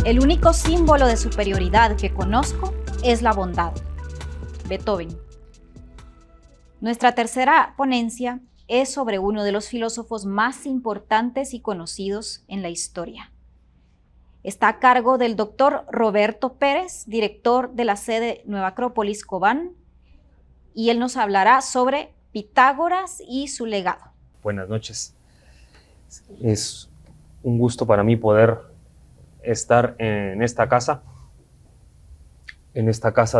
El único símbolo de superioridad que conozco es la bondad. Beethoven. Nuestra tercera ponencia es sobre uno de los filósofos más importantes y conocidos en la historia. Está a cargo del doctor Roberto Pérez, director de la sede Nueva Acrópolis Cobán, y él nos hablará sobre Pitágoras y su legado. Buenas noches. Es un gusto para mí poder estar en esta casa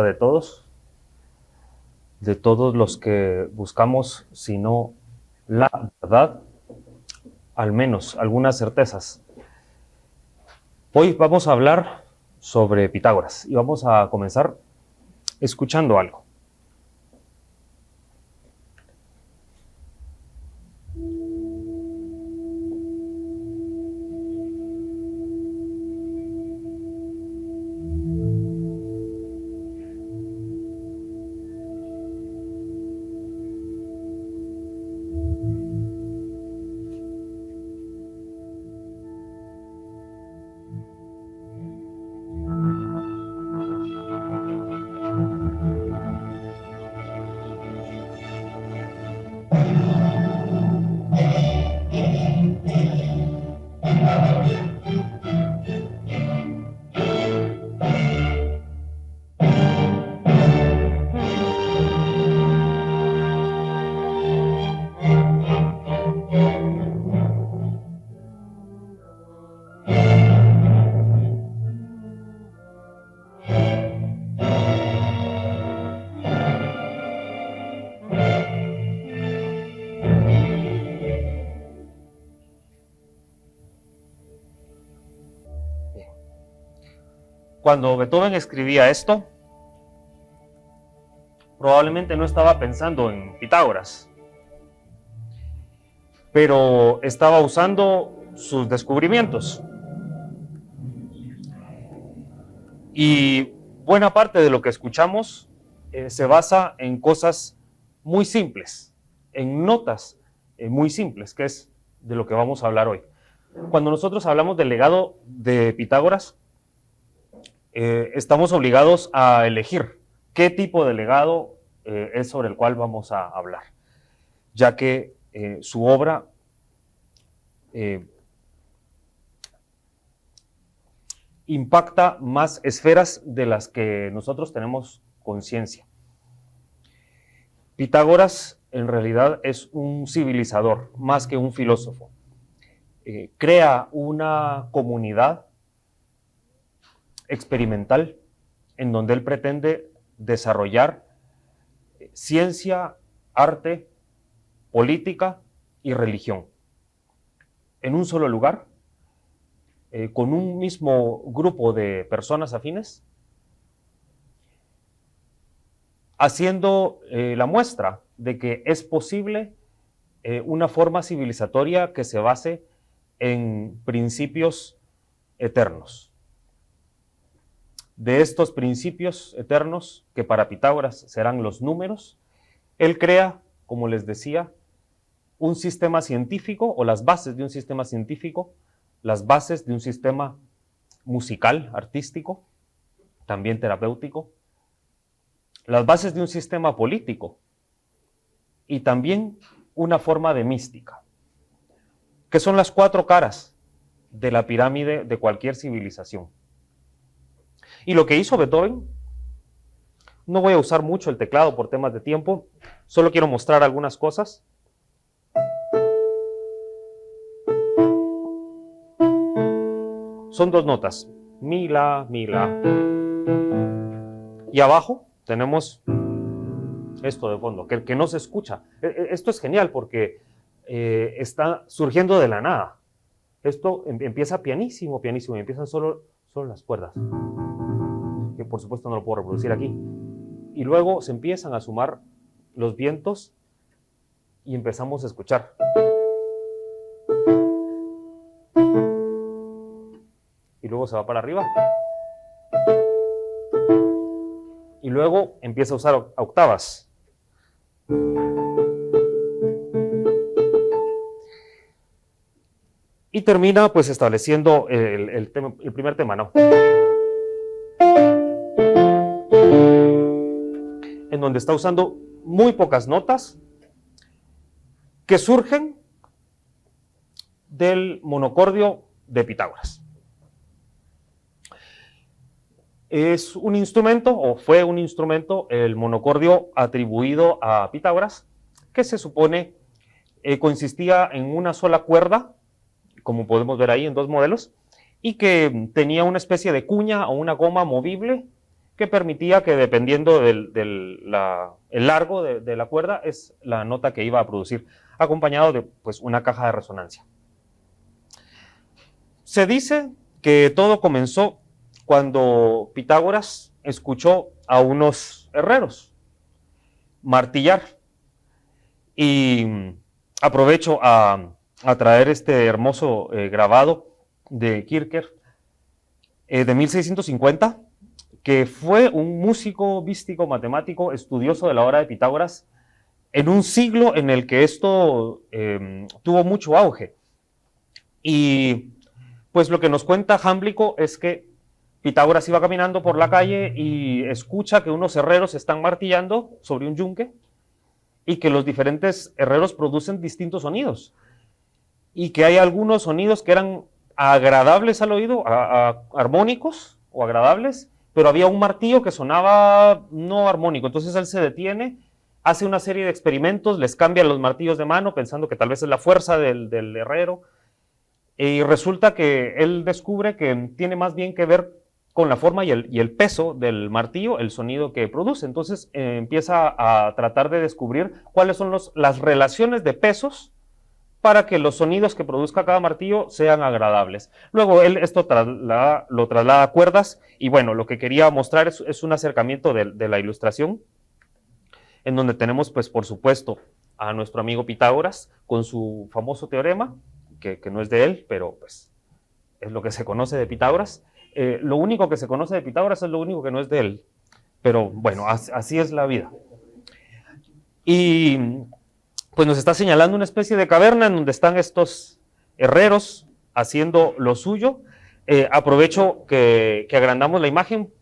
de todos los que buscamos, si no la verdad, al menos algunas certezas. Hoy vamos a hablar sobre Pitágoras y vamos a comenzar escuchando algo. Cuando Beethoven escribía esto, probablemente no estaba pensando en Pitágoras, pero estaba usando sus descubrimientos. Y buena parte de lo que escuchamos se basa en cosas muy simples, en notas muy simples, que es de lo que vamos a hablar hoy. Cuando nosotros hablamos del legado de Pitágoras, estamos obligados a elegir qué tipo de legado es sobre el cual vamos a hablar, ya que su obra impacta más esferas de las que nosotros tenemos conciencia. Pitágoras en realidad es un civilizador más que un filósofo. Crea una comunidad experimental en donde él pretende desarrollar ciencia, arte, política y religión en un solo lugar, con un mismo grupo de personas afines, haciendo la muestra de que es posible una forma civilizatoria que se base en principios eternos. De estos principios eternos, que para Pitágoras serán los números, él crea, como les decía, un sistema científico, o las bases de un sistema científico, las bases de un sistema musical, artístico, también terapéutico, las bases de un sistema político y también una forma de mística, que son las cuatro caras de la pirámide de cualquier civilización. Y lo que hizo Beethoven, no voy a usar mucho el teclado por temas de tiempo, solo quiero mostrar algunas cosas. Son dos notas, mi, la, mi, la. Y abajo tenemos esto de fondo, que no se escucha. Esto es genial porque está surgiendo de la nada. Esto empieza pianísimo, pianísimo, y empiezan solo las cuerdas, que por supuesto no lo puedo reproducir aquí. Y luego se empiezan a sumar los vientos y empezamos a escuchar. Y luego se va para arriba. Y luego empieza a usar octavas. Y termina pues estableciendo el primer tema, ¿no? En donde está usando muy pocas notas que surgen del monocordio de Pitágoras. Es un instrumento, o fue un instrumento, el monocordio atribuido a Pitágoras, que se supone consistía en una sola cuerda, como podemos ver ahí en dos modelos, y que tenía una especie de cuña o una goma movible que permitía que, dependiendo del largo de la cuerda, es la nota que iba a producir, acompañado de pues, una caja de resonancia. Se dice que todo comenzó cuando Pitágoras escuchó a unos herreros martillar. Y aprovecho a traer este hermoso grabado de Kircher de 1650, que fue un músico, místico, matemático, estudioso de la obra de Pitágoras, en un siglo en el que esto tuvo mucho auge. Y pues lo que nos cuenta Jámblico es que Pitágoras iba caminando por la calle y escucha que unos herreros están martillando sobre un yunque y que los diferentes herreros producen distintos sonidos y que hay algunos sonidos que eran agradables al oído, armónicos o agradables, pero había un martillo que sonaba no armónico. Entonces él se detiene, hace una serie de experimentos, les cambia los martillos de mano pensando que tal vez es la fuerza del herrero, y resulta que él descubre que tiene más bien que ver con la forma y el peso del martillo, el sonido que produce. Entonces empieza a tratar de descubrir cuáles son las relaciones de pesos para que los sonidos que produzca cada martillo sean agradables. Luego él esto lo traslada a cuerdas, y bueno, lo que quería mostrar es un acercamiento de la ilustración, en donde tenemos, pues por supuesto, a nuestro amigo Pitágoras con su famoso teorema, que no es de él, pero pues es lo que se conoce de Pitágoras. Lo único que se conoce de Pitágoras es lo único que no es de él, pero bueno, así es la vida. Y pues nos está señalando una especie de caverna en donde están estos herreros haciendo lo suyo. Aprovecho que agrandamos la imagen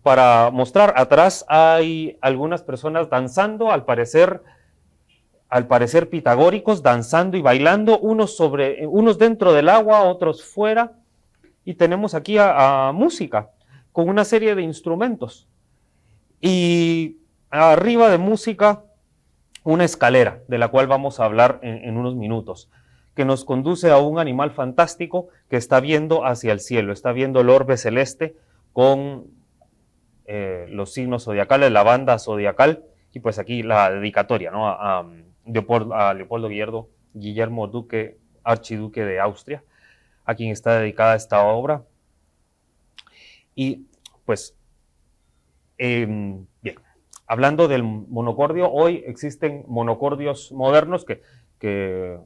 para mostrar, atrás hay algunas personas danzando, al parecer pitagóricos, danzando y bailando, unos dentro del agua, otros fuera. Y tenemos aquí a música, con una serie de instrumentos. Y arriba de música, una escalera, de la cual vamos a hablar en unos minutos, que nos conduce a un animal fantástico que está viendo hacia el cielo, está viendo el orbe celeste con los signos zodiacales, la banda zodiacal, y pues aquí la dedicatoria, ¿no? a Leopoldo Guillermo Duque, archiduque de Austria, a quien está dedicada esta obra. Y pues, bien, hablando del monocordio, hoy existen monocordios modernos que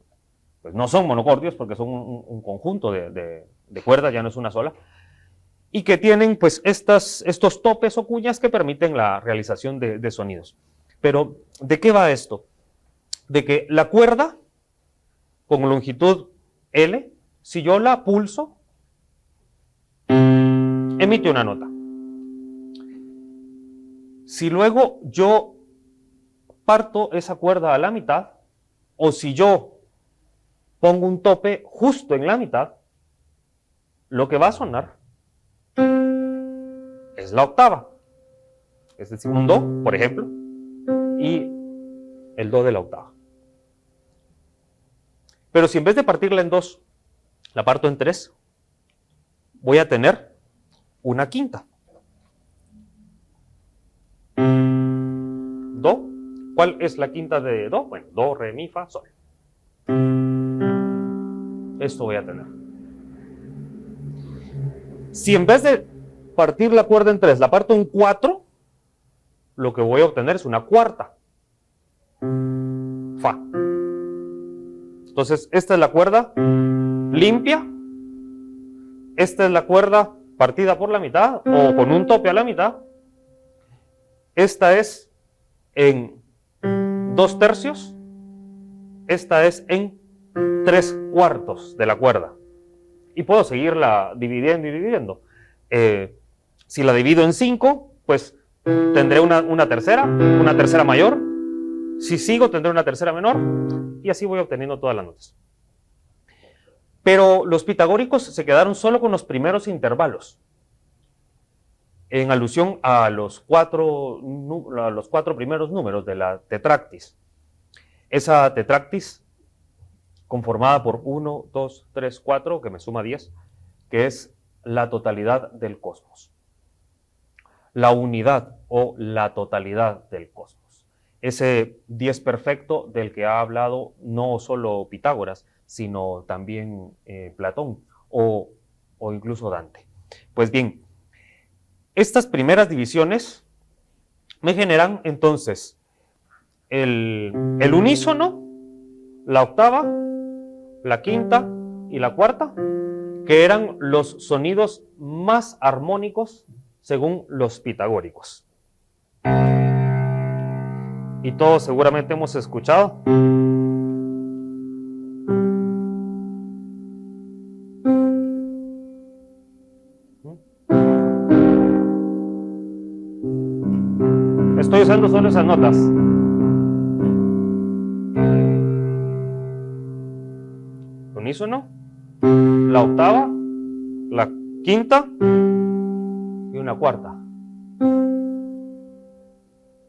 pues no son monocordios porque son un conjunto de cuerdas, ya no es una sola, y que tienen pues estos topes o cuñas que permiten la realización de sonidos. Pero, ¿de qué va esto? De que la cuerda con longitud L, si yo la pulso, emite una nota. Si luego yo parto esa cuerda a la mitad, o si yo pongo un tope justo en la mitad, lo que va a sonar es la octava. Es decir, un do, por ejemplo, y el do de la octava. Pero si en vez de partirla en dos, la parto en tres, voy a tener una quinta. Do. ¿Cuál es la quinta de do? Bueno, do, re, mi, fa, sol. Esto voy a tener. Si en vez de partir la cuerda en tres, la parto en cuatro, lo que voy a obtener es una cuarta. Fa. Entonces, esta es la cuerda limpia. Esta es la cuerda partida por la mitad o con un tope a la mitad. Esta es en 2/3. Esta es en 3/4 de la cuerda. y puedo seguirla dividiendo y dividiendo. Si la divido en 5, pues tendré una tercera mayor. Si sigo, tendré una tercera menor, y así voy obteniendo todas las notas. Pero los pitagóricos se quedaron solo con los primeros intervalos, en alusión a los cuatro primeros números de la tetractis. Esa tetractis, conformada por 1, 2, 3, 4, que me suma 10, que es la totalidad del cosmos. La unidad o la totalidad del cosmos. Ese 10 perfecto del que ha hablado no solo Pitágoras, sino también Platón o incluso Dante. Pues bien, estas primeras divisiones me generan entonces el unísono, la octava, la quinta y la cuarta, que eran los sonidos más armónicos según los pitagóricos. Y todos seguramente hemos escuchado estoy usando solo esas notas. Unísono, la octava, la quinta y una cuarta.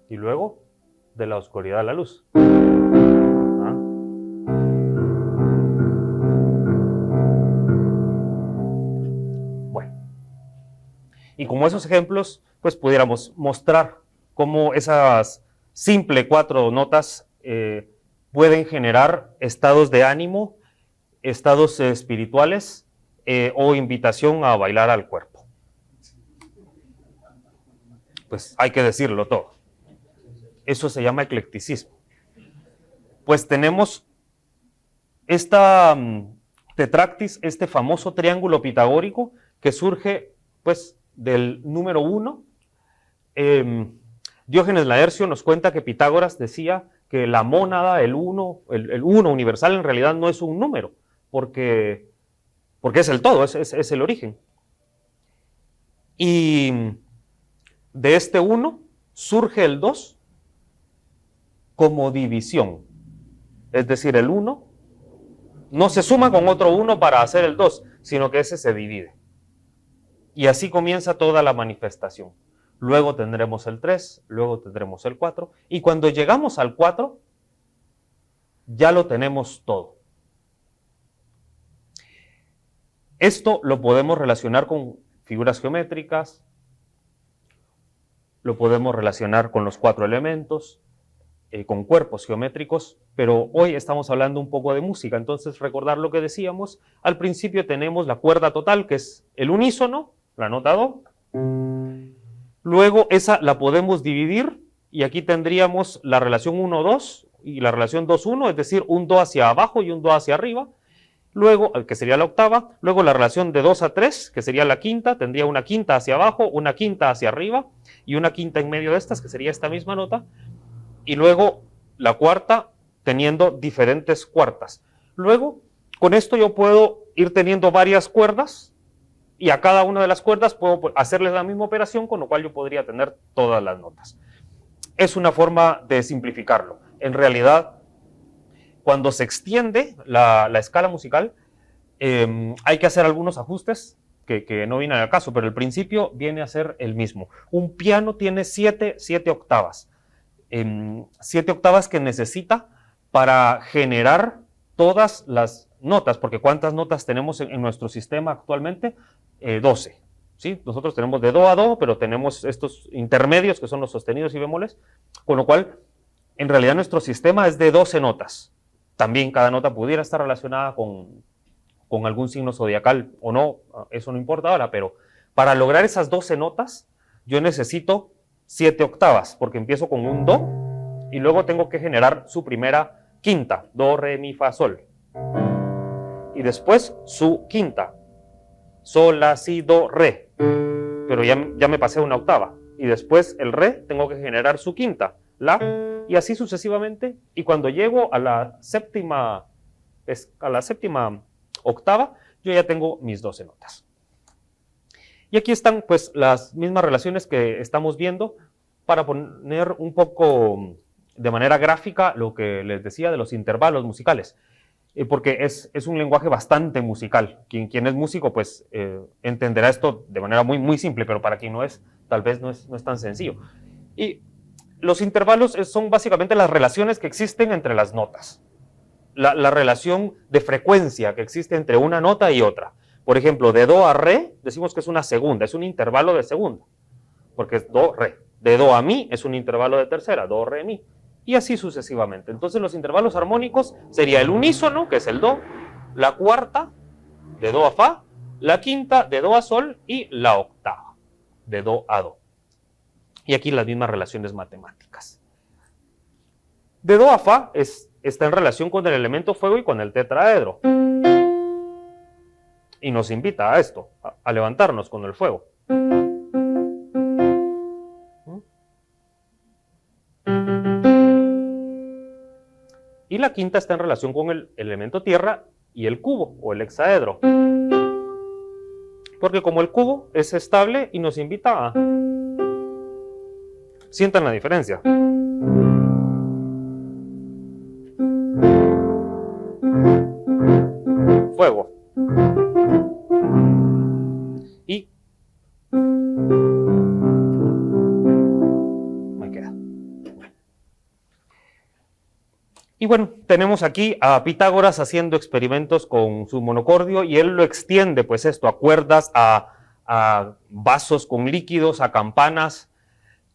Y luego, de la oscuridad a la luz. Bueno. Y como esos ejemplos, pues pudiéramos mostrar cómo esas simples 4 notas pueden generar estados de ánimo, estados espirituales o invitación a bailar al cuerpo. Pues hay que decirlo todo. Eso se llama eclecticismo. Pues tenemos esta tetractis, este famoso triángulo pitagórico que surge pues del número 1. Diógenes Laercio nos cuenta que Pitágoras decía que la mónada, el uno universal, en realidad no es un número, porque es el todo, es el origen. Y de este 1 surge el 2 como división. Es decir, el 1 no se suma con otro 1 para hacer el 2, sino que ese se divide. Y así comienza toda la manifestación. Luego tendremos el 3, luego tendremos el 4, y cuando llegamos al 4, ya lo tenemos todo. Esto lo podemos relacionar con figuras geométricas, lo podemos relacionar con los 4 elementos, con cuerpos geométricos, pero hoy estamos hablando un poco de música. Entonces, recordar lo que decíamos, al principio tenemos la cuerda total, que es el unísono, la nota do. Luego esa la podemos dividir y aquí tendríamos la relación 1-2 y la relación 2-1, es decir, un do hacia abajo y un do hacia arriba. Luego, que sería la octava, luego la relación de 2 a 3, que sería la quinta, tendría una quinta hacia abajo, una quinta hacia arriba y una quinta en medio de estas, que sería esta misma nota. Y luego la cuarta teniendo diferentes cuartas. Luego, con esto yo puedo ir teniendo varias cuerdas y a cada una de las cuerdas puedo hacerles la misma operación, con lo cual yo podría tener todas las notas. Es una forma de simplificarlo. En realidad, cuando se extiende la escala musical, hay que hacer algunos ajustes que no vienen al caso, pero el principio viene a ser el mismo. Un piano tiene 7 octavas. 7 octavas que necesita para generar todas las notas, porque ¿cuántas notas tenemos en nuestro sistema actualmente? 12. ¿Sí? Nosotros tenemos de do a do, pero tenemos estos intermedios que son los sostenidos y bemoles, con lo cual en realidad nuestro sistema es de 12 notas. También cada nota pudiera estar relacionada con algún signo zodiacal o no, eso no importa ahora, pero para lograr esas 12 notas yo necesito 7 octavas, porque empiezo con un do y luego tengo que generar su primera quinta, do, re, mi, fa, sol. Y después su quinta, sol, la, si, do, re. Pero ya me pasé una octava. Y después el re tengo que generar su quinta, la, y así sucesivamente. Y cuando llego a la séptima octava, yo ya tengo mis 12 notas. Y aquí están pues las mismas relaciones que estamos viendo para poner un poco de manera gráfica lo que les decía de los intervalos musicales, porque es un lenguaje bastante musical. Quien es músico pues entenderá esto de manera muy simple, pero para quien no es, tal vez no es tan sencillo. Y los intervalos son básicamente las relaciones que existen entre las notas, la relación de frecuencia que existe entre una nota y otra. Por ejemplo, de do a re, decimos que es una segunda, es un intervalo de segunda, porque es do, re. De do a mi es un intervalo de tercera, do, re, mi, y así sucesivamente. Entonces los intervalos armónicos sería el unísono, que es el do, la cuarta, de do a fa, la quinta, de do a sol, y la octava, de do a do. Y aquí las mismas relaciones matemáticas. De do a fa está en relación con el elemento fuego y con el tetraedro. Y nos invita a esto, a levantarnos con el fuego. Y la quinta está en relación con el elemento tierra y el cubo, o el hexaedro. Porque como el cubo es estable y nos invita a... Sientan la diferencia. Fuego. Y me queda. Y bueno, tenemos aquí a Pitágoras haciendo experimentos con su monocordio y él lo extiende, pues esto, a cuerdas, a vasos con líquidos, a campanas,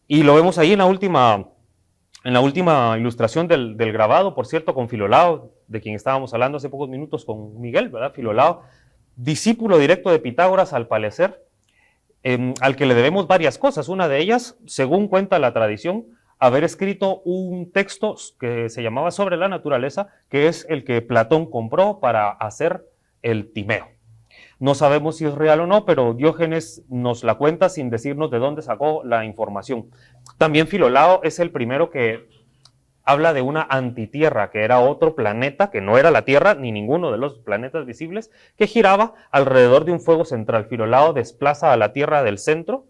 y lo vemos ahí en la última ilustración del grabado, por cierto, con Filolao, de quien estábamos hablando hace pocos minutos con Miguel, ¿verdad? Filolao, discípulo directo de Pitágoras, al parecer, al que le debemos varias cosas. Una de ellas, según cuenta la tradición, haber escrito un texto que se llamaba Sobre la naturaleza, que es el que Platón compró para hacer el Timeo. No sabemos si es real o no, pero Diógenes nos la cuenta sin decirnos de dónde sacó la información. También Filolao es el primero que habla de una antitierra, que era otro planeta, que no era la Tierra ni ninguno de los planetas visibles, que giraba alrededor de un fuego central. Filolao desplaza a la Tierra del centro,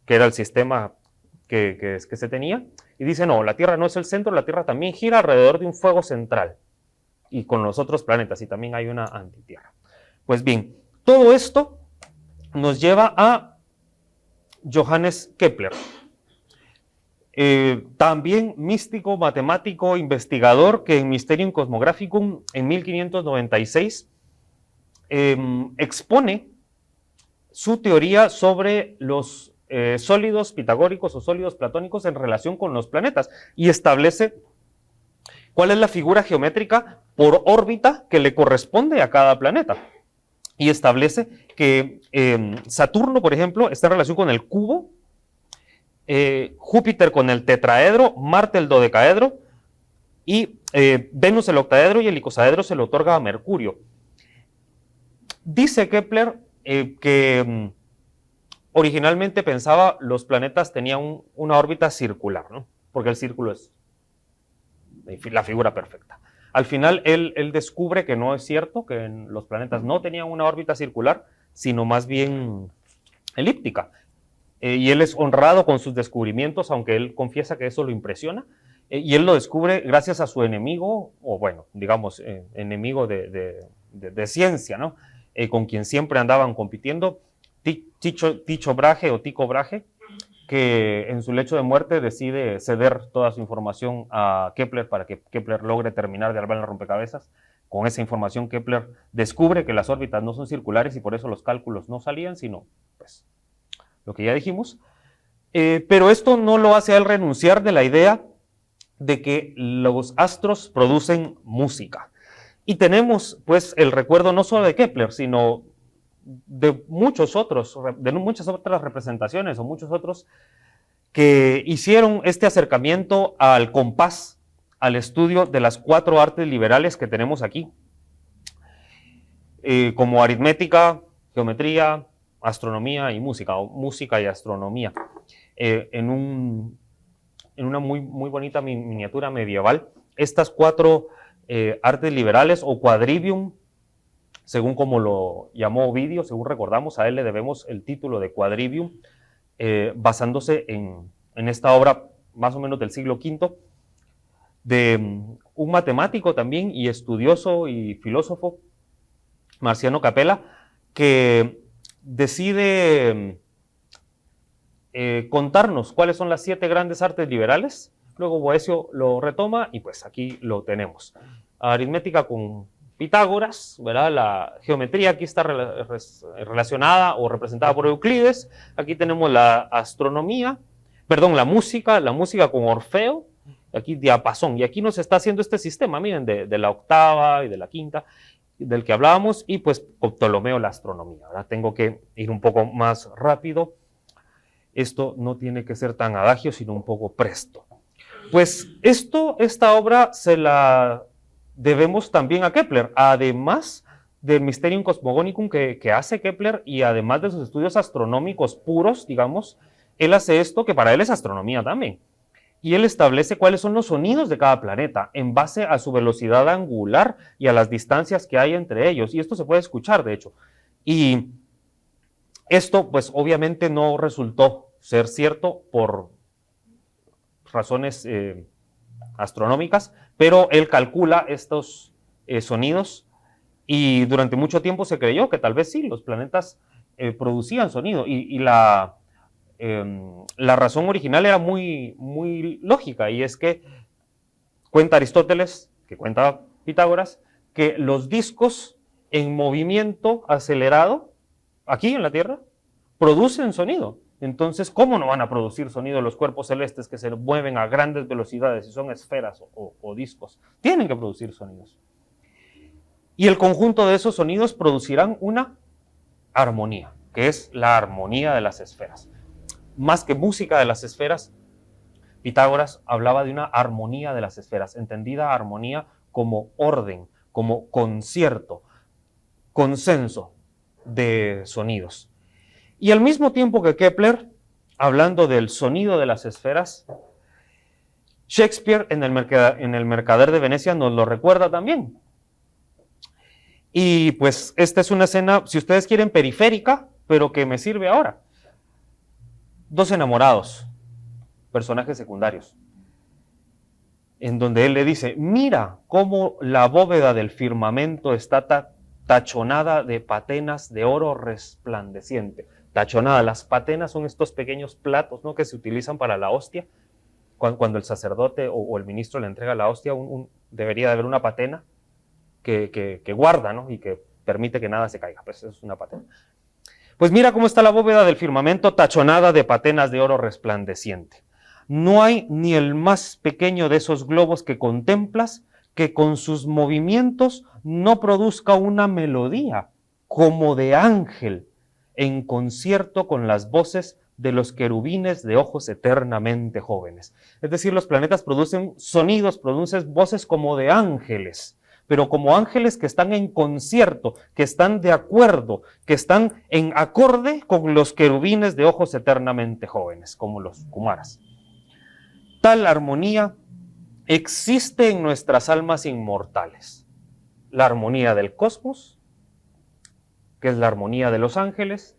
que era el sistema que se tenía, y dice, no, la Tierra no es el centro, la Tierra también gira alrededor de un fuego central, y con los otros planetas, y también hay una antitierra. Pues bien, todo esto nos lleva a Johannes Kepler, también místico, matemático, investigador, que en Mysterium Cosmographicum en 1596 expone su teoría sobre los sólidos pitagóricos o sólidos platónicos en relación con los planetas y establece cuál es la figura geométrica por órbita que le corresponde a cada planeta. Y establece que Saturno, por ejemplo, está en relación con el cubo, Júpiter con el tetraedro, Marte el dodecaedro, y Venus el octaedro, y el icosaedro se le otorga a Mercurio. Dice Kepler que originalmente pensaba los planetas tenían una órbita circular, ¿no? Porque el círculo es la figura perfecta. Al final él descubre que no es cierto, que los planetas no tenían una órbita circular, sino más bien elíptica. Y él es honrado con sus descubrimientos, aunque él confiesa que eso lo impresiona. Y él lo descubre gracias a su enemigo, o bueno, digamos, enemigo de ciencia, ¿no? Con quien siempre andaban compitiendo, Tycho Brahe o Tycho Brahe, que en su lecho de muerte decide ceder toda su información a Kepler para que Kepler logre terminar de armar el rompecabezas. Con esa información Kepler descubre que las órbitas no son circulares y por eso los cálculos no salían, sino pues lo que ya dijimos. Pero esto no lo hace a él renunciar de la idea de que los astros producen música. Y tenemos pues el recuerdo no solo de Kepler, sino de muchas otras representaciones o muchos otros que hicieron este acercamiento al compás, al estudio de las 4 artes liberales que tenemos aquí, como aritmética, geometría, astronomía y música, o música y astronomía, en una muy bonita miniatura medieval. Estas 4 artes liberales o quadrivium según como lo llamó Ovidio, según recordamos, a él le debemos el título de Quadrivium, basándose en esta obra más o menos del siglo V, de un matemático también y estudioso y filósofo, Marciano Capella, que decide contarnos cuáles son las 7 grandes artes liberales. Luego Boecio lo retoma y pues aquí lo tenemos. Aritmética con Pitágoras, ¿verdad? La geometría aquí está relacionada o representada por Euclides. Aquí tenemos la astronomía, perdón, la música con Orfeo. Aquí diapasón. Y aquí nos está haciendo este sistema, miren, de la octava y de la quinta, del que hablábamos, y pues con Ptolomeo la astronomía. Ahora tengo que ir un poco más rápido. Esto no tiene que ser tan adagio, sino un poco presto. Pues esta obra se la debemos también a Kepler, además del Mysterium Cosmogonicum que hace Kepler, y además de sus estudios astronómicos puros, digamos, él hace esto que para él es astronomía también. Y él establece cuáles son los sonidos de cada planeta en base a su velocidad angular y a las distancias que hay entre ellos. Y esto se puede escuchar, de hecho. Y esto, pues, obviamente no resultó ser cierto por razones astronómicas, pero él calcula estos sonidos y durante mucho tiempo se creyó que tal vez sí, los planetas producían sonido y la razón original era muy, muy lógica, y es que cuenta Aristóteles, que cuenta Pitágoras, que los discos en movimiento acelerado aquí en la Tierra producen sonido. Entonces, ¿cómo no van a producir sonido los cuerpos celestes que se mueven a grandes velocidades y son esferas o discos? Tienen que producir sonidos. Y el conjunto de esos sonidos producirán una armonía, que es la armonía de las esferas. Más que música de las esferas, Pitágoras hablaba de una armonía de las esferas, entendida armonía como orden, como concierto, consenso de sonidos. Y al mismo tiempo que Kepler, hablando del sonido de las esferas, Shakespeare en el Mercader de Venecia nos lo recuerda también. Y pues esta es una escena, si ustedes quieren, periférica, pero que me sirve ahora. 2 enamorados, personajes secundarios, en donde él le dice, mira cómo la bóveda del firmamento está tachonada de patenas de oro resplandeciente. Tachonada, las patenas son estos pequeños platos, ¿no?, que se utilizan para la hostia. Cuando el sacerdote o el ministro le entrega la hostia, debería de haber una patena que guarda, ¿no?, y que permite que nada se caiga. Pues eso es una patena. Pues mira cómo está la bóveda del firmamento tachonada de patenas de oro resplandeciente. No hay ni el más pequeño de esos globos que contemplas que con sus movimientos no produzca una melodía como de ángel en concierto con las voces de los querubines de ojos eternamente jóvenes. Es decir, los planetas producen sonidos, producen voces como de ángeles, pero como ángeles que están en concierto, que están de acuerdo, que están en acorde con los querubines de ojos eternamente jóvenes, como los Kumaras. Tal armonía existe en nuestras almas inmortales. La armonía del cosmos, que es la armonía de los ángeles,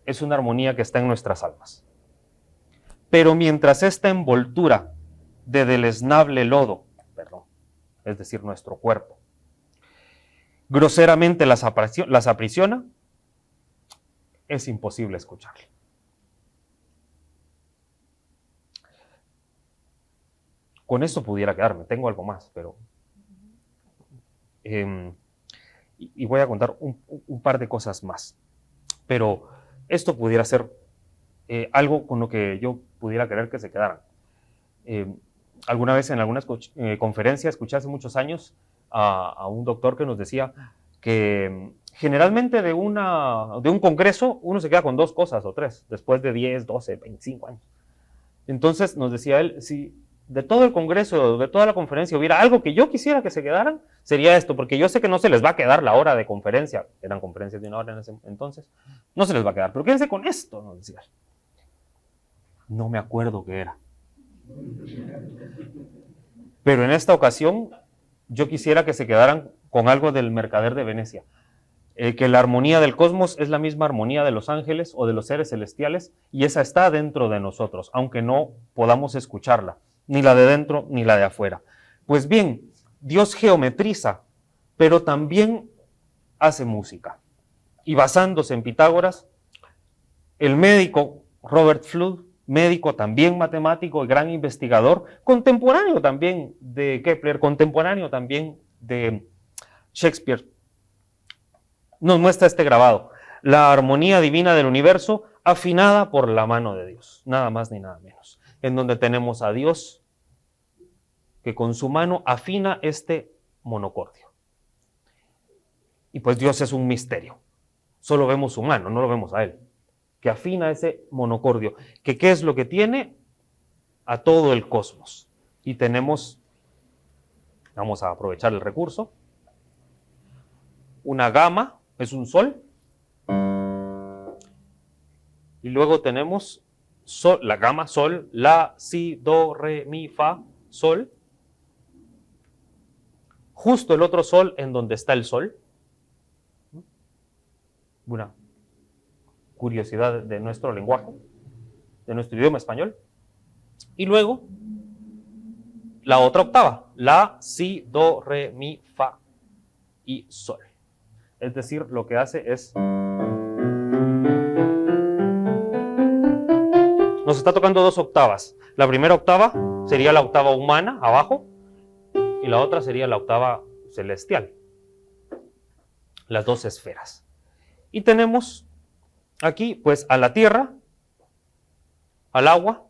es una armonía que está en nuestras almas. Pero mientras esta envoltura de deleznable lodo, es decir, nuestro cuerpo, groseramente las aprisiona, es imposible escucharle. Con eso pudiera quedarme, tengo algo más, pero... y voy a contar un par de cosas más. Pero esto pudiera ser algo con lo que yo pudiera querer que se quedaran. Alguna vez en alguna conferencia escuché hace muchos años a un doctor que nos decía que generalmente de un congreso uno se queda con 2 cosas o 3, después de 10, 12, 25 años. Entonces nos decía él, si de todo el congreso, de toda la conferencia hubiera algo que yo quisiera que se quedaran, sería esto, porque yo sé que no se les va a quedar la hora de conferencia, eran conferencias de 1 hora en ese entonces, no se les va a quedar, pero quédense con esto, nos decía. No me acuerdo qué era. Pero en esta ocasión yo quisiera que se quedaran con algo del Mercader de Venecia. que la armonía del cosmos es la misma armonía de los ángeles o de los seres celestiales, y esa está dentro de nosotros, aunque no podamos escucharla, ni la de dentro ni la de afuera. Pues bien, Dios geometriza, pero también hace música. Y basándose en Pitágoras, el médico Robert Fludd, médico también matemático y gran investigador, contemporáneo también de Kepler, contemporáneo también de Shakespeare, nos muestra este grabado: la armonía divina del universo afinada por la mano de Dios, nada más ni nada menos, en donde tenemos a Dios que con su mano afina este monocordio. Y pues Dios es un misterio, solo vemos su mano, no lo vemos a Él, que afina ese monocordio, que ¿qué es lo que tiene? A todo el cosmos. Y tenemos, vamos a aprovechar el recurso, una gama, es un sol, y luego tenemos sol, la gama, sol, la, si, do, re, mi, fa, sol, justo el otro sol en donde está el sol. Una curiosidad de nuestro lenguaje, de nuestro idioma español. Y luego la otra octava, la, si, do, re, mi, fa y sol. Es decir, lo que hace es, nos está tocando dos octavas. La primera octava sería la octava humana, abajo, y la otra sería la octava celestial. Las dos esferas. Y tenemos aquí, pues, a la tierra, al agua,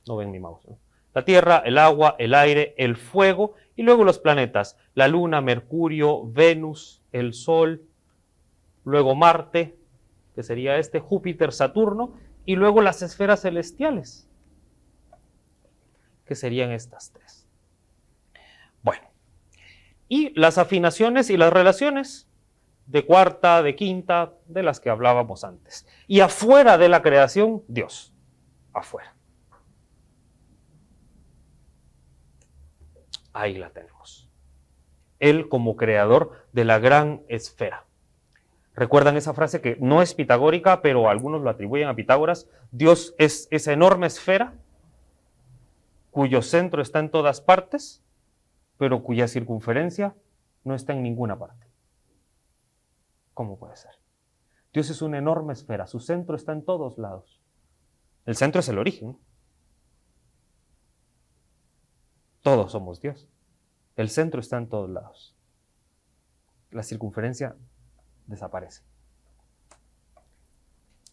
no ven mi mouse, ¿no? La tierra, el agua, el aire, el fuego, y luego los planetas, la luna, Mercurio, Venus, el Sol, luego Marte, que sería Júpiter, Saturno, y luego las esferas celestiales, que serían estas tres. Bueno, y las afinaciones y las relaciones de cuarta, de quinta, de las que hablábamos antes. Y afuera de la creación, Dios, afuera. Ahí la tenemos. Él como creador de la gran esfera. ¿Recuerdan esa frase que no es pitagórica, pero algunos lo atribuyen a Pitágoras? Dios es esa enorme esfera cuyo centro está en todas partes, pero cuya circunferencia no está en ninguna parte. ¿Cómo puede ser? Dios es una enorme esfera, su centro está en todos lados. El centro es el origen. Todos somos Dios. El centro está en todos lados. La circunferencia desaparece.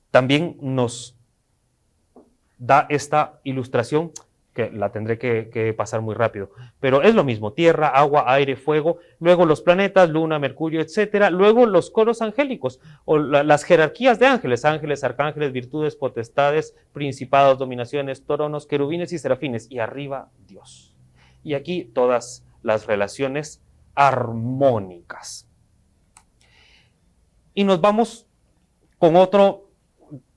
También nos da esta ilustración, que la tendré que pasar muy rápido, pero es lo mismo: tierra, agua, aire, fuego, luego los planetas, luna, Mercurio, etcétera, luego los coros angélicos, o las jerarquías de ángeles, ángeles, arcángeles, virtudes, potestades, principados, dominaciones, tronos, querubines y serafines, y arriba Dios. Y aquí todas las relaciones armónicas. Y nos vamos con otro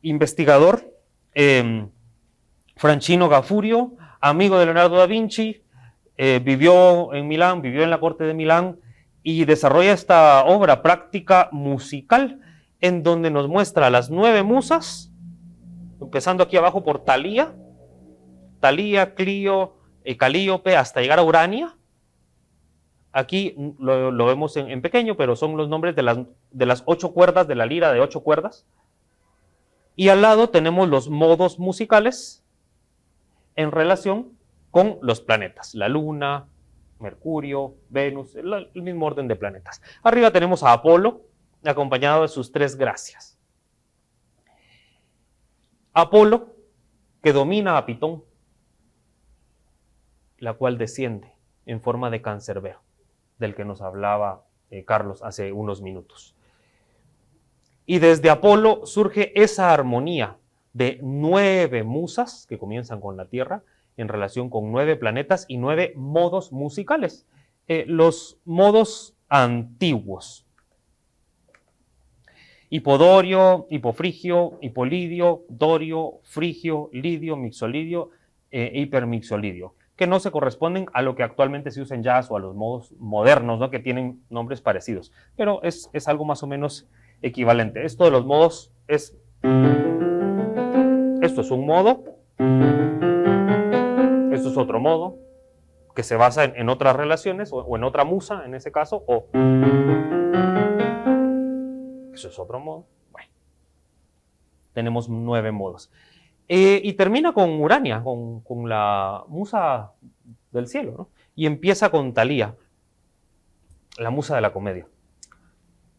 investigador, Francesco Gaffurio, amigo de Leonardo da Vinci, vivió en Milán, vivió en la corte de Milán y desarrolla esta obra práctica musical en donde nos muestra a las 9 musas, empezando aquí abajo por Talía, Clio, Calíope, hasta llegar a Urania. Aquí lo vemos en pequeño, pero son los nombres de las 8 cuerdas de la lira de 8 cuerdas. Y al lado tenemos los modos musicales en relación con los planetas, la luna, Mercurio, Venus, el mismo orden de planetas. Arriba tenemos a Apolo, acompañado de sus 3 gracias. Apolo, que domina a Pitón, la cual desciende en forma de cancerbero, del que nos hablaba Carlos hace unos minutos. Y desde Apolo surge esa armonía de 9 musas que comienzan con la Tierra en relación con 9 planetas y 9 modos musicales. Los modos antiguos: hipodorio, hipofrigio, hipolidio, dorio, frigio, lidio, mixolidio, hipermixolidio, que no se corresponden a lo que actualmente se usa en jazz o a los modos modernos, ¿no? Que tienen nombres parecidos, pero es algo más o menos equivalente. Esto de los modos es, esto es un modo, esto es otro modo, que se basa en otras relaciones o en otra musa en ese caso, o eso es otro modo. Bueno, tenemos 9 modos. Y termina con Urania, con la musa del cielo, ¿no? Y empieza con Thalía, la musa de la comedia,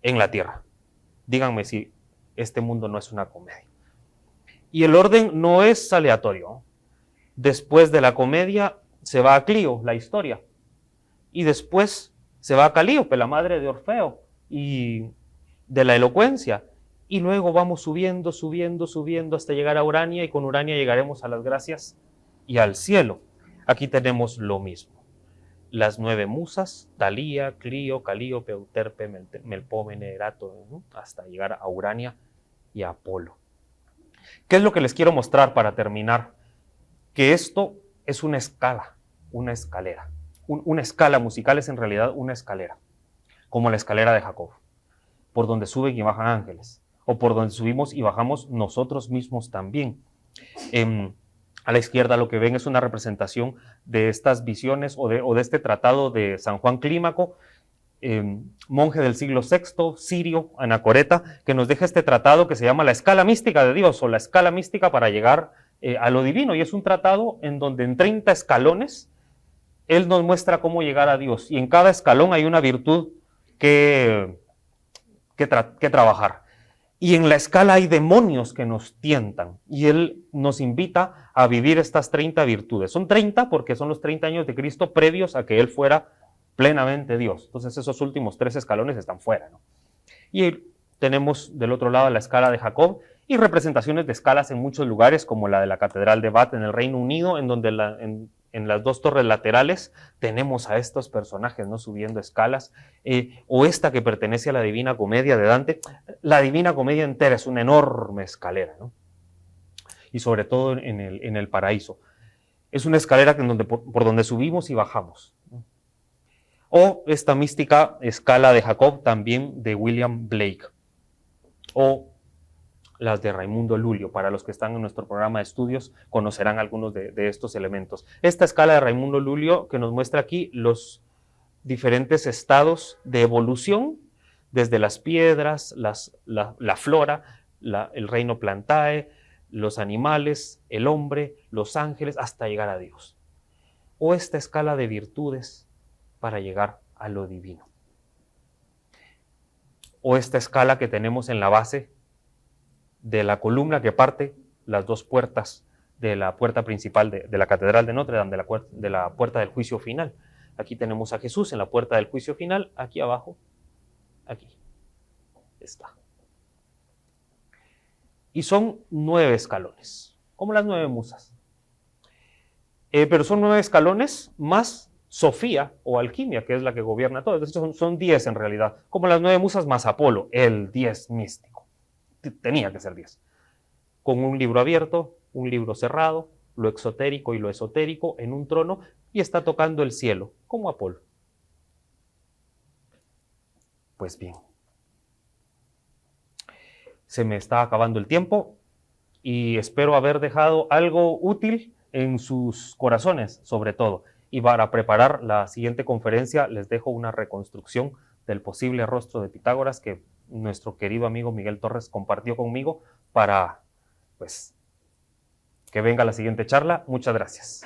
en la tierra. Díganme si este mundo no es una comedia. Y el orden no es aleatorio, ¿no? Después de la comedia se va a Clío, la historia, y después se va a Calíope, la madre de Orfeo, y de la elocuencia, y luego vamos subiendo, subiendo, subiendo hasta llegar a Urania, y con Urania llegaremos a las gracias y al cielo. Aquí tenemos lo mismo. Las 9 musas, Thalía, Clío, Calíope, Euterpe, Melpomene, Erato, ¿no? Hasta llegar a Urania y a Apolo. ¿Qué es lo que les quiero mostrar para terminar? Que esto es una escala, una escalera. Una escala musical es en realidad una escalera, como la escalera de Jacob, por donde suben y bajan ángeles, o por donde subimos y bajamos nosotros mismos también. A la izquierda lo que ven es una representación de estas visiones o de este tratado de San Juan Clímaco, monje del siglo VI, sirio, anacoreta, que nos deja este tratado que se llama La escala mística de Dios, o la escala mística para llegar a lo divino, y es un tratado en donde en 30 escalones él nos muestra cómo llegar a Dios, y en cada escalón hay una virtud que trabajar. Y en la escala hay demonios que nos tientan, y él nos invita a vivir estas 30 virtudes. Son 30 porque son los 30 años de Cristo previos a que él fuera plenamente Dios. Entonces esos últimos 3 escalones están fuera, ¿no? Y tenemos del otro lado la escala de Jacob y representaciones de escalas en muchos lugares, como la de la Catedral de Bath en el Reino Unido, en donde en las 2 torres laterales tenemos a estos personajes, ¿no? Subiendo escalas, o esta que pertenece a la Divina Comedia de Dante. La Divina Comedia entera es una enorme escalera, ¿no? Y sobre todo en el paraíso. Es una escalera por donde subimos y bajamos, ¿no? O esta mística escala de Jacob, también de William Blake, o las de Raimundo Lulio. Para los que están en nuestro programa de estudios conocerán algunos de estos elementos. Esta escala de Raimundo Lulio que nos muestra aquí los diferentes estados de evolución, desde las piedras, la flora, el reino plantae, los animales, el hombre, los ángeles, hasta llegar a Dios. O esta escala de virtudes para llegar a lo divino. O esta escala que tenemos en la base de la columna que parte las 2 puertas de la puerta principal de la Catedral de Notre Dame, de la puerta del juicio final. Aquí tenemos a Jesús en la puerta del juicio final, aquí abajo, aquí está. Y son 9 escalones, como las 9 musas. Pero son 9 escalones más Sofía o Alquimia, que es la que gobierna todo. Entonces son 10 en realidad, como las 9 musas más Apolo, el 10 místico. Tenía que ser 10. Con un libro abierto, un libro cerrado, lo exotérico y lo esotérico en un trono, y está tocando el cielo, como Apolo. Pues bien, se me está acabando el tiempo y espero haber dejado algo útil en sus corazones, sobre todo. Y para preparar la siguiente conferencia les dejo una reconstrucción del posible rostro de Pitágoras que nuestro querido amigo Miguel Torres compartió conmigo para, pues, que venga la siguiente charla. Muchas gracias.